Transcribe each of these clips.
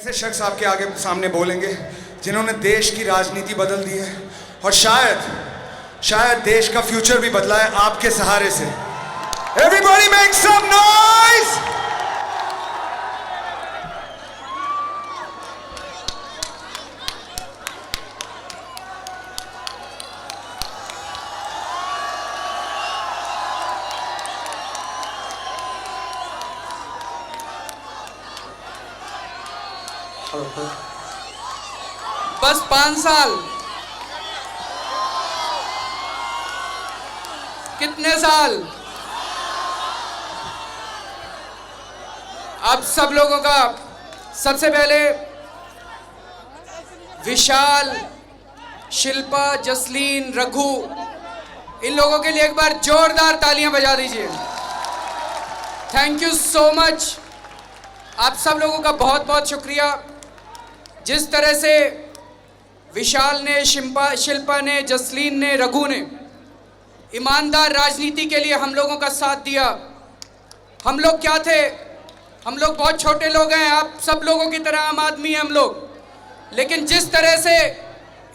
ऐसे शख्स आपके आगे सामने बोलेंगे जिन्होंने देश की राजनीति बदल दी है और शायद देश का फ्यूचर भी बदला है आपके सहारे से। Everybody make some noise! बस 5 साल, कितने साल? अब सब लोगों का सबसे पहले विशाल, शिल्पा, जसलीन, रघु, इन लोगों के लिए एक बार जोरदार तालियां बजा दीजिए। Thank you so much. आप सब लोगों का बहुत बहुत शुक्रिया। जिस तरह से विशाल ने, शिल्पा ने, जसलीन ने, रघु ने ईमानदार राजनीति के लिए हम लोगों का साथ दिया। हम लोग क्या थे? हम लोग बहुत छोटे लोग हैं, आप सब लोगों की तरह आम आदमी हैं हम लोग। लेकिन जिस तरह से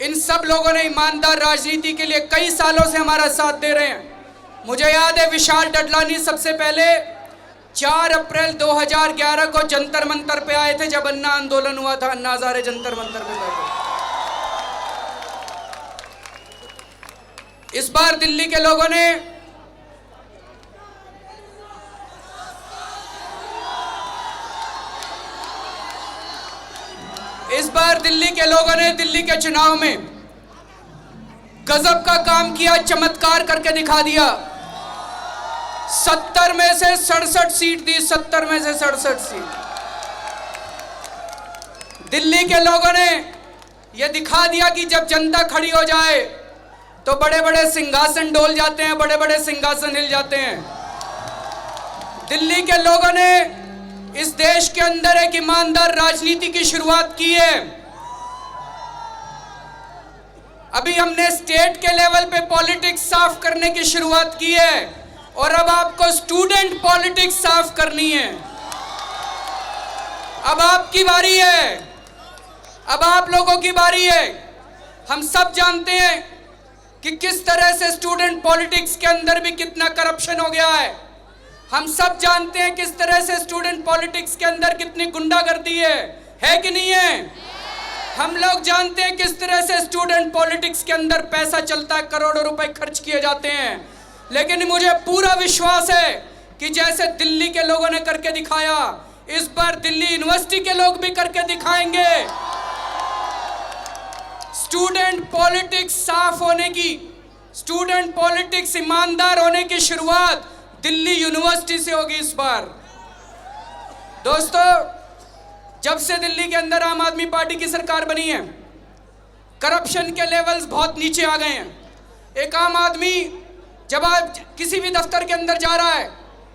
इन सब लोगों ने ईमानदार राजनीति के लिए कई सालों से हमारा साथ दे रहे हैं। मुझे याद है विशाल डडलानी सबसे पहले 4 अप्रैल 2011 को जंतर मंतर पे आए थे जब अन्ना आंदोलन हुआ था। अन्ना हजारे जंतर मंतर पे बैठे। इस बार दिल्ली के लोगों ने दिल्ली के चुनाव में गजब का काम किया, चमत्कार करके दिखा दिया। 70 में से 67 सीट दी, 70 में से 67 सीट। दिल्ली के लोगों ने यह दिखा दिया कि जब जनता खड़ी हो जाए तो बड़े बड़े सिंहासन डोल जाते हैं, बड़े बड़े सिंहासन हिल जाते हैं। दिल्ली के लोगों ने इस देश के अंदर एक ईमानदार राजनीति की शुरुआत की है। अभी हमने स्टेट के लेवल पे पॉलिटिक्स साफ करने की शुरुआत की है और अब आपको स्टूडेंट पॉलिटिक्स साफ करनी है। अब आपकी बारी है, अब आप लोगों की बारी है। हम सब जानते हैं कि किस तरह से स्टूडेंट पॉलिटिक्स के अंदर भी कितना करप्शन हो गया है। हम सब जानते हैं किस तरह से स्टूडेंट पॉलिटिक्स के अंदर कितनी गुंडागर्दी है कि नहीं है? हम लोग जानते हैं किस तरह से स्टूडेंट पॉलिटिक्स के अंदर पैसा चलता है, करोड़ों रुपए खर्च किए जाते हैं। लेकिन मुझे पूरा विश्वास है कि जैसे दिल्ली के लोगों ने करके दिखाया, इस बार दिल्ली यूनिवर्सिटी के लोग भी करके दिखाएंगे। स्टूडेंट पॉलिटिक्स साफ होने की, स्टूडेंट पॉलिटिक्स ईमानदार होने की शुरुआत दिल्ली यूनिवर्सिटी से होगी इस बार। दोस्तों, जब से दिल्ली के अंदर आम आदमी पार्टी की सरकार बनी है, करप्शन के लेवल्स बहुत नीचे आ गए हैं। एक आम आदमी जब आप किसी भी दफ्तर के अंदर जा रहा है,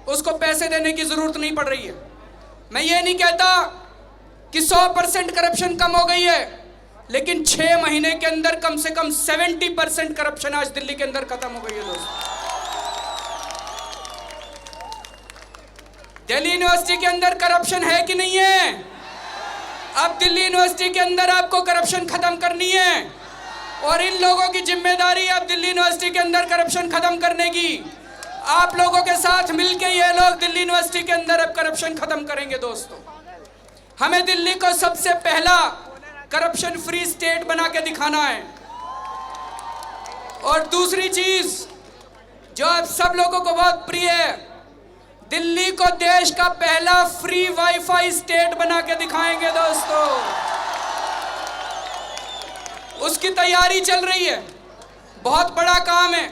उसको पैसे देने की जरूरत नहीं पड़ रही है। मैं ये नहीं कहता कि 100% करप्शन कम हो गई है, लेकिन 6 महीने के अंदर कम से कम 70% करप्शन आज दिल्ली के अंदर खत्म हो गई है। दोस्तों, दिल्ली यूनिवर्सिटी के अंदर करप्शन है कि नहीं है? अब दिल्ली यूनिवर्सिटी के अंदर आपको करप्शन खत्म करनी है और इन लोगों की जिम्मेदारी अब दिल्ली यूनिवर्सिटी के अंदर करप्शन खत्म करने की। आप लोगों के साथ मिलकर ये लोग दिल्ली यूनिवर्सिटी के अंदर अब करप्शन खत्म करेंगे। दोस्तों, हमें दिल्ली को सबसे पहला करप्शन फ्री स्टेट बना के दिखाना है। और दूसरी चीज जो अब सब लोगों को बहुत प्रिय है, दिल्ली को देश का पहला फ्री वाईफाई स्टेट बना के दिखाएंगे। दोस्तों, उसकी तैयारी चल रही है। बहुत बड़ा काम है,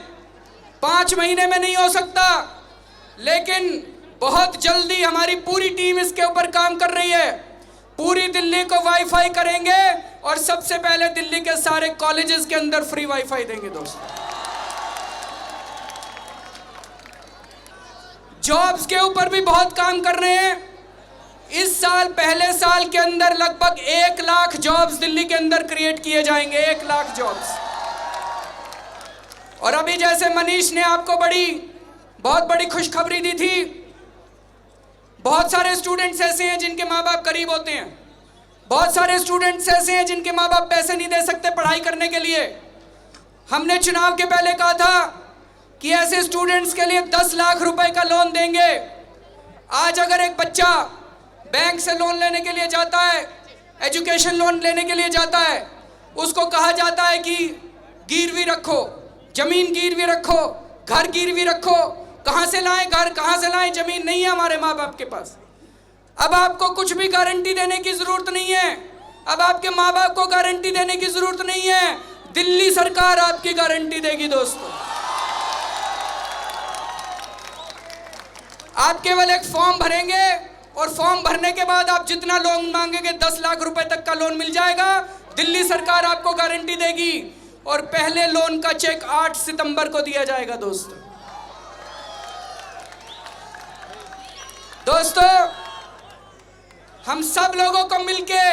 5 महीने में नहीं हो सकता, लेकिन बहुत जल्दी हमारी पूरी टीम इसके ऊपर काम कर रही है। पूरी दिल्ली को वाईफाई करेंगे और सबसे पहले दिल्ली के सारे कॉलेजेस के अंदर फ्री वाईफाई देंगे। दोस्तों, जॉब्स के ऊपर भी बहुत काम कर रहे हैं। इस साल, पहले साल के अंदर लगभग 1 लाख जॉब्स दिल्ली के अंदर क्रिएट किए जाएंगे। 1 लाख जॉब्स। और अभी जैसे मनीष ने आपको बहुत बड़ी खुशखबरी दी थी, बहुत सारे स्टूडेंट्स ऐसे हैं जिनके माँ बाप गरीब होते हैं, बहुत सारे स्टूडेंट्स ऐसे हैं जिनके माँ बाप पैसे नहीं दे सकते पढ़ाई करने के लिए। हमने चुनाव के पहले कहा था कि ऐसे स्टूडेंट्स के लिए 10 लाख रुपए का लोन देंगे। आज अगर एक बच्चा बैंक से लोन लेने के लिए जाता है, एजुकेशन लोन लेने के लिए जाता है, उसको कहा जाता है कि गिरवी रखो, जमीन गिरवी रखो, घर गिरवी रखो। कहाँ से लाएं घर, कहाँ से लाएं जमीन? नहीं है हमारे माँ बाप के पास। अब आपको कुछ भी गारंटी देने की जरूरत नहीं है। अब आपके माँ बाप को गारंटी देने की जरूरत नहीं है, दिल्ली सरकार आपकी गारंटी देगी दोस्तों। आप केवल एक फॉर्म भरेंगे और फॉर्म भरने के बाद आप जितना लोन मांगेंगे 10 लाख रुपए तक का लोन मिल जाएगा। दिल्ली सरकार आपको गारंटी देगी और पहले लोन का चेक 8 सितंबर को दिया जाएगा दोस्तों हम सब लोगों को मिलके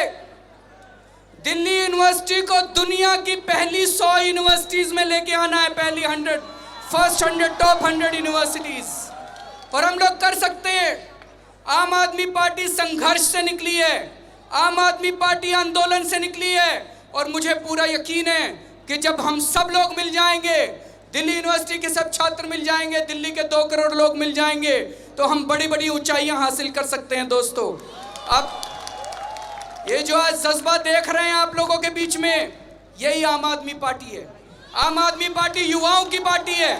दिल्ली यूनिवर्सिटी को दुनिया की पहली 100 यूनिवर्सिटीज में लेके आना है, पहली 100 टॉप 100 यूनिवर्सिटीज। और हम लोग कर सकते हैं। आम आदमी पार्टी संघर्ष से निकली है, आम आदमी पार्टी आंदोलन से निकली है और मुझे पूरा यकीन है कि जब हम सब लोग मिल जाएंगे, दिल्ली यूनिवर्सिटी के सब छात्र मिल जाएंगे, दिल्ली के 2 करोड़ लोग मिल जाएंगे, तो हम बड़ी बड़ी ऊंचाइयां हासिल कर सकते हैं दोस्तों। अब ये जो आज जज्बा देख रहे हैं आप लोगों के बीच में, यही आम आदमी पार्टी है। आम आदमी पार्टी युवाओं की पार्टी है,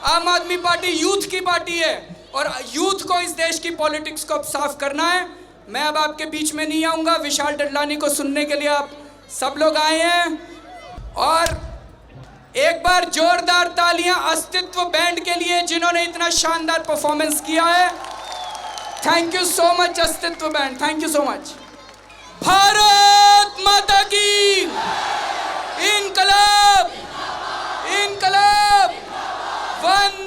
आम आदमी पार्टी यूथ की पार्टी है और यूथ को इस देश की पॉलिटिक्स को अब साफ करना है। मैं अब आपके बीच में नहीं आऊँगा, विशाल डडलानी को सुनने के लिए आप सब लोग आए हैं। और एक बार जोरदार तालियां अस्तित्व बैंड के लिए जिन्होंने इतना शानदार परफॉर्मेंस किया है। थैंक यू सो मच अस्तित्व band, thank you so much. Bharat माता की इनकलाब, इनकलाब, वंदे